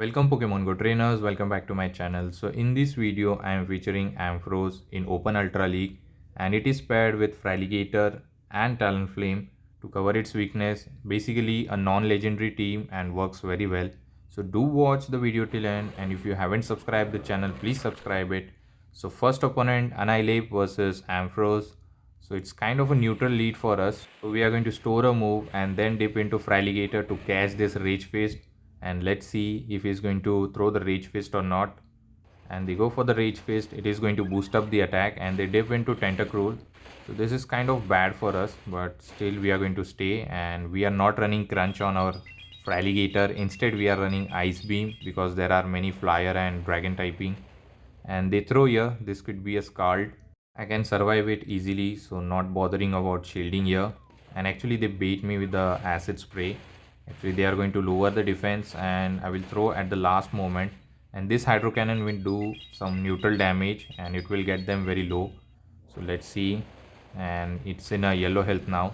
Welcome Pokemon Go trainers, welcome back to my channel. So in this video I am featuring Ampharos in Open Ultra League and it is paired with Fraligator and Talonflame to cover its weakness. Basically a non-legendary team and works very well. So do watch the video till end, and if you haven't subscribed the channel, please subscribe it. So first opponent Annihilate versus Ampharos. So it's kind of a neutral lead for us. So we are going to store a move and then dip into Fraligator to catch this Rage Fist, and let's see if he's going to throw the Rage Fist or not. And they go for the Rage Fist. It is going to boost up the attack and they dip into Tentacruel. So this is kind of bad for us, but still we are going to stay, and we are not running Crunch on our Fraligator. Instead we are running Ice Beam because there are many Flyer and Dragon typing. And they throw here. This could be a Scald. I can survive it easily, so not bothering about shielding here. And actually they bait me with the Acid Spray. Actually they are going to lower the defense and I will throw at the last moment, and this Hydro Cannon will do some neutral damage and it will get them very low. So let's see, and it's in a yellow health now.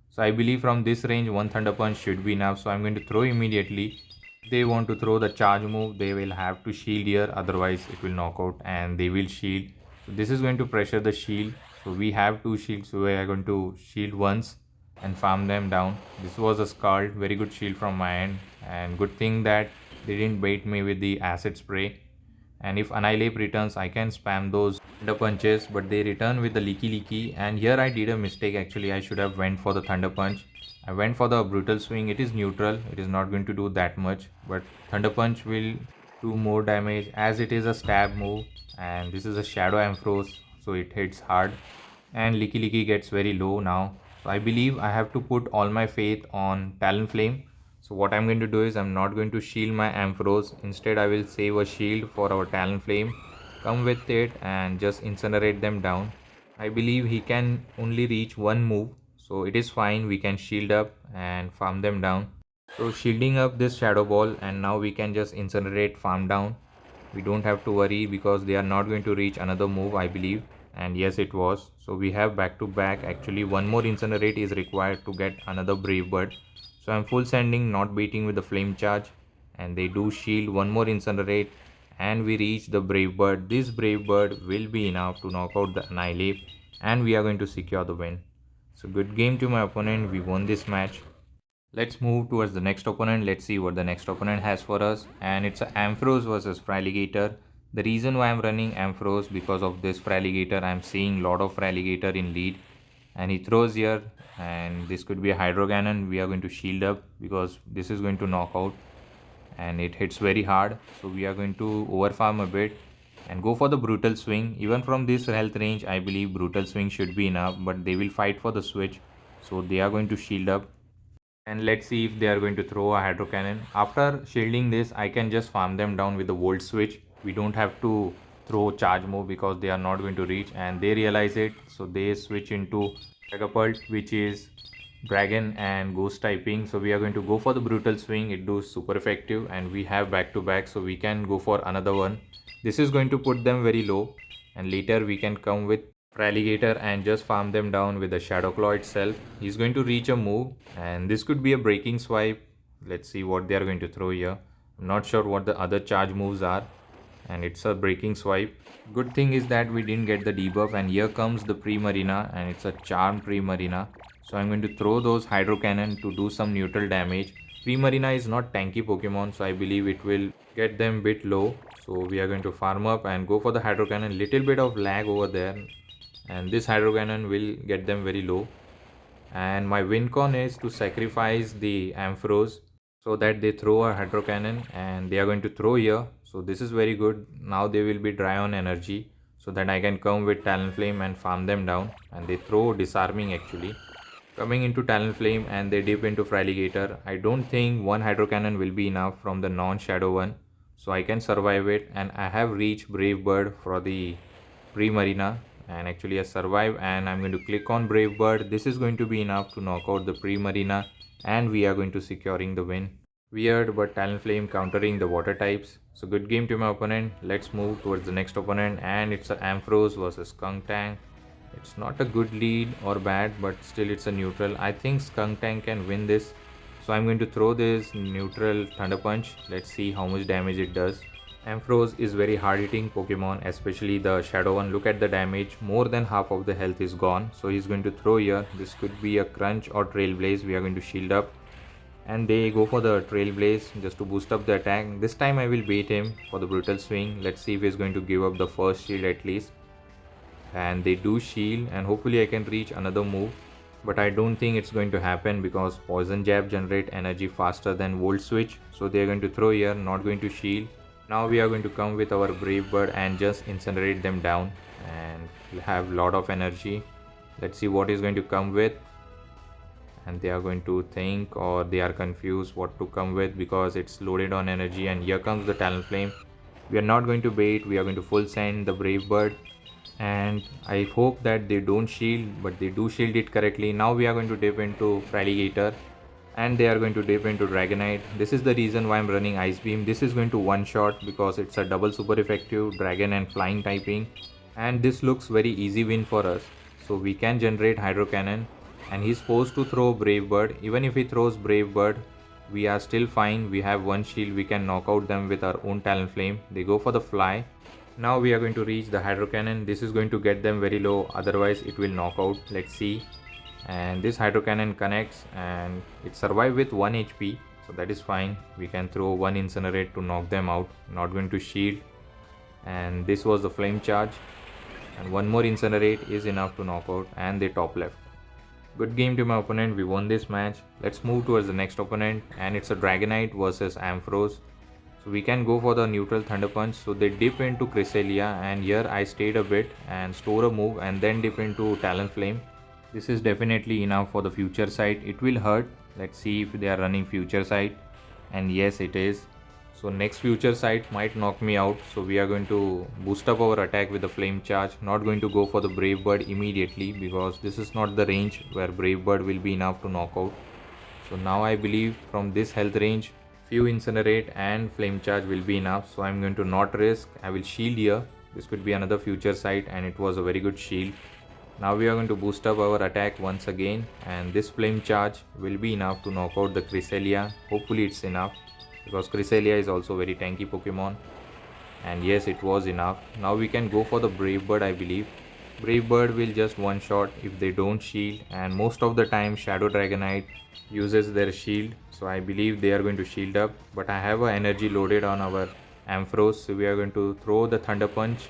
So I believe from this range one Thunder Punch should be enough, so I'm going to throw immediately. If they want to throw the charge move, they will have to shield here, otherwise it will knock out and they will shield. So this is going to pressure the shield. So we have two shields, so we are going to shield once and farm them down. This was a Scald, very good shield from my end, and good thing that they didn't bait me with the Acid Spray. And if Annihilate returns, I can spam those Thunder Punches, but they return with the Leaky, and here I did a mistake. Actually I should have went for the Thunder Punch. I went for the Brutal Swing. It is neutral, it is not going to do that much, but Thunder Punch will do more damage as it is a stab move, and this is a Shadow Ampharos, so it hits hard. And Leaky gets very low now. So I believe I have to put all my faith on Talonflame. So what I'm going to do is I'm not going to shield my Ampharos. Instead I will save a shield for our Talonflame, come with it and just incinerate them down. I believe he can only reach one move, so it is fine. We can shield up and farm them down. So shielding up this Shadow Ball, and now we can just incinerate, farm down. We don't have to worry because they are not going to reach another move, I believe. And yes, it was. So we have back to back. Actually one more incinerate is required to get another Brave Bird. So I'm full sending, not beating with the flame charge, and they do shield. One more incinerate and we reach the Brave Bird. This Brave Bird will be enough to knock out the Annihilate, and we are going to secure the win. So good game to my opponent. We won this match. Let's move towards the next opponent. Let's see what the next opponent has for us. And it's Ampharos versus Fraligator. The reason why I'm running Ampharos, because of this Fraligator. I'm seeing lot of Fraligator in lead. And he throws here. And this could be a Hydro Cannon. We are going to shield up because this is going to knock out. And it hits very hard. So we are going to overfarm a bit and go for the Brutal Swing. Even from this health range, I believe Brutal Swing should be enough. But they will fight for the switch. So they are going to shield up. And let's see if they are going to throw a Hydro Cannon. After shielding this, I can just farm them down with the Volt Switch. We don't have to throw charge move because they are not going to reach, and they realize it. So they switch into Dragapult, which is Dragon and Ghost typing. So we are going to go for the Brutal Swing. It does super effective and we have back to back, so we can go for another one. This is going to put them very low, and later we can come with Alligator and just farm them down with the Shadow Claw itself. He's going to reach a move, and this could be a breaking swipe. Let's see what they are going to throw here. I'm not sure what the other charge moves are, and it's a breaking swipe. Good thing is that we didn't get the debuff, and here comes the Pre-Marina, and it's a Charm Pre-Marina. So I'm going to throw those Hydro Cannon to do some neutral damage. Pre-Marina is not tanky Pokemon, so I believe it will get them bit low. So we are going to farm up and go for the Hydro Cannon. Little bit of lag over there, and this Hydro Cannon will get them very low. And my win con is to sacrifice the Ampharos so that they throw a Hydro Cannon, and they are going to throw here. So this is very good. Now they will be dry on energy, so that I can come with Talonflame and farm them down. And they throw Disarming actually, coming into Talonflame, and they dip into Fraligator. I don't think one Hydro Cannon will be enough from the non-shadow one, so I can survive it. And I have reached Brave Bird for the Pre-Marina, and actually I survive, and I'm going to click on Brave Bird. This is going to be enough to knock out the Pre-Marina, and we are going to securing the win. Weird, but Talonflame countering the water types. So good game to my opponent. Let's move towards the next opponent, and it's a Ampharos versus Skuntank. It's not a good lead or bad, but still it's a neutral. I think Skuntank can win this. So I'm going to throw this neutral Thunder Punch. Let's see how much damage it does. Ampharos is very hard hitting Pokemon, especially the Shadow one. Look at the damage, more than half of the health is gone. So he's going to throw here. This could be a Crunch or Trailblaze. We are going to shield up. And they go for the Trailblaze just to boost up the attack. This time I will bait him for the Brutal Swing. Let's see if he's going to give up the first shield at least. And they do shield, and hopefully I can reach another move. But I don't think it's going to happen because Poison Jab generate energy faster than Volt Switch. So they are going to throw here, not going to shield. Now we are going to come with our Brave Bird and just incinerate them down, and we'll have lot of energy. Let's see what is going to come with. And they are going to think, or they are confused what to come with because it's loaded on energy. And here comes the Talonflame. We are not going to bait, we are going to full send the Brave Bird. And I hope that they don't shield, but they do shield it correctly. Now we are going to dip into Fraligator, and they are going to dip into Dragonite. This is the reason why I'm running Ice Beam. This is going to one shot because it's a double super effective Dragon and Flying typing, and this looks very easy win for us. So we can generate Hydro Cannon, and he's forced to throw Brave Bird. Even if he throws Brave Bird, we are still fine. We have one shield, we can knock out them with our own Talonflame. They go for the Fly. Now we are going to reach the Hydro Cannon. This is going to get them very low, otherwise it will knock out. Let's see. And this Hydro Cannon connects, and it survived with 1 HP, so that is fine. We can throw one Incinerate to knock them out. Not going to shield. And this was the Flame Charge, and one more Incinerate is enough to knock out, and they top left. Good game to my opponent. We won this match. Let's move towards the next opponent, and it's a Dragonite versus Ampharos. So we can go for the neutral Thunder Punch. So they dip into Cresselia, and here I stayed a bit and store a move and then dip into Talonflame. This is definitely enough for the Future Sight. It will hurt. Let's see if they are running Future Sight, and yes it is. So next Future Sight might knock me out. So we are going to boost up our attack with the Flame Charge. Not going to go for the Brave Bird immediately because this is not the range where Brave Bird will be enough to knock out. So now I believe from this health range, few Incinerate and Flame Charge will be enough. So I'm going to not risk. I will shield here. This could be another Future Sight, and it was a very good shield. Now we are going to boost up our attack once again, and this Flame Charge will be enough to knock out the Cresselia. Hopefully it's enough because Cresselia is also very tanky Pokemon. And yes, it was enough. Now we can go for the Brave Bird, I believe. Brave Bird will just one shot if they don't shield, and most of the time Shadow Dragonite uses their shield. So I believe they are going to shield up, but I have a energy loaded on our Ampharos. So we are going to throw the Thunder Punch,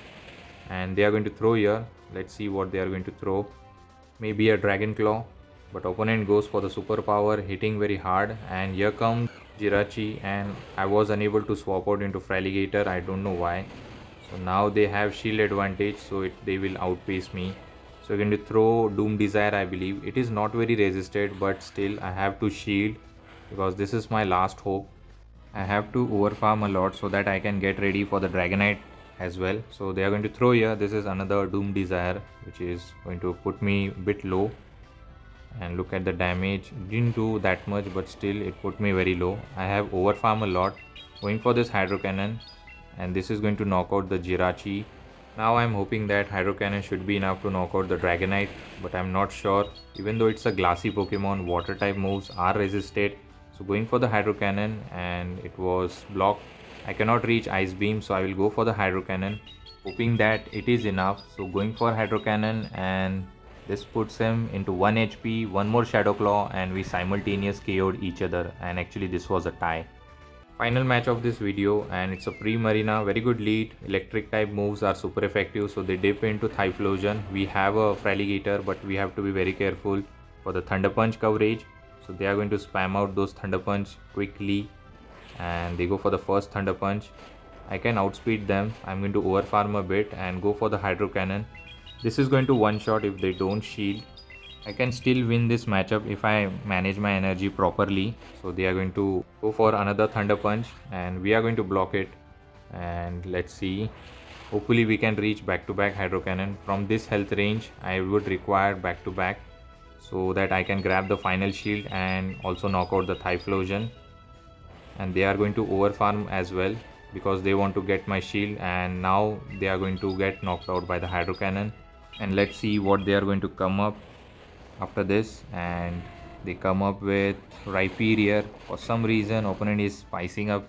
and they are going to throw here. Let's see what they are going to throw. Maybe a Dragon Claw, but opponent goes for the superpower, hitting very hard. And here comes Jirachi, and I was unable to swap out into Fraligator. I don't know why. So now they have shield advantage, so they will outpace me. So we're going to throw Doom Desire, I believe. It is not very resisted, but still I have to shield because this is my last hope. I have to overfarm a lot so that I can get ready for the Dragonite as well. So they are going to throw here. This is another Doom Desire, which is going to put me a bit low. And look at the damage. Didn't do that much, but still it put me very low. I have overfarm a lot. Going for this Hydro Cannon, and this is going to knock out the Jirachi. Now I'm hoping that Hydro Cannon should be enough to knock out the Dragonite, but I'm not sure. Even though it's a glassy Pokemon, water type moves are resisted. So going for the Hydro Cannon, and it was blocked. I cannot reach Ice Beam, so I will go for the Hydro Cannon, hoping that it is enough. So going for Hydro Cannon, and this puts him into 1 HP, one more Shadow Claw, and we simultaneously KO'd each other, and actually this was a tie. Final match of this video, and it's a pre-Marina, very good lead. Electric type moves are super effective, so they dip into Typhlosion. We have a Fraligator, but we have to be very careful for the Thunder Punch coverage. So they are going to spam out those Thunder Punch quickly, and they go for the first Thunder Punch. I can outspeed them. I'm going to overfarm a bit and go for the Hydro Cannon. This is going to one shot if they don't shield. I can still win this matchup if I manage my energy properly. So they are going to go for another Thunder Punch, and we are going to block it. And let's see. Hopefully we can reach back-to-back Hydro Cannon. From this health range, I would require back-to-back so that I can grab the final shield and also knock out the Typhlosion. And they are going to overfarm as well because they want to get my shield, and now they are going to get knocked out by the Hydro Cannon. And let's see what they are going to come up after this. And They come up with Rhyperior. For some reason, opponent is spicing up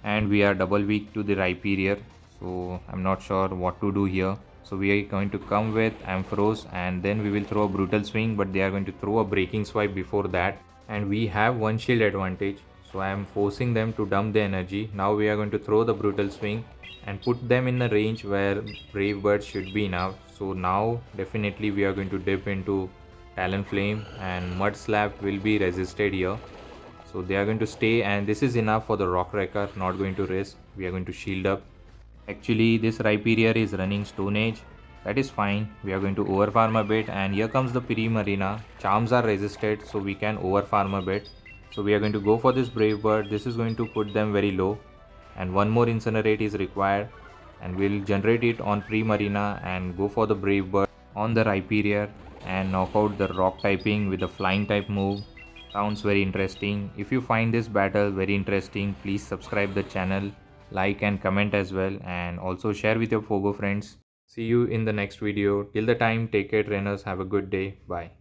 and we are double weak to the Rhyperior. So I'm not sure what to do here. So we are going to come with Ampharos and then we will throw a Brutal Swing, but they are going to throw a Breaking Swipe before that. And we have one shield advantage. So I am forcing them to dump the energy. Now we are going to throw the Brutal Swing and put them in a range where Brave Bird should be enough. So now definitely we are going to dip into Talonflame and Mud Slap will be resisted here. So they are going to stay and this is enough for the Rock Wrecker, not going to risk. We are going to shield up. Actually this Rhyperior is running Stone Age. That is fine. We are going to overfarm a bit and here comes the Primarina. Charms are resisted so we can overfarm a bit. So we are going to go for this Brave Bird. This is going to put them very low. And one more Incinerate is required. And we'll generate it on Primarina and go for the Brave Bird on the Rhyperior and knock out the rock typing with the flying type move. Sounds very interesting. If you find this battle very interesting, please subscribe the channel, like and comment as well, and also share with your Fogo friends. See you in the next video. Till the time, take care trainers. Have a good day. Bye.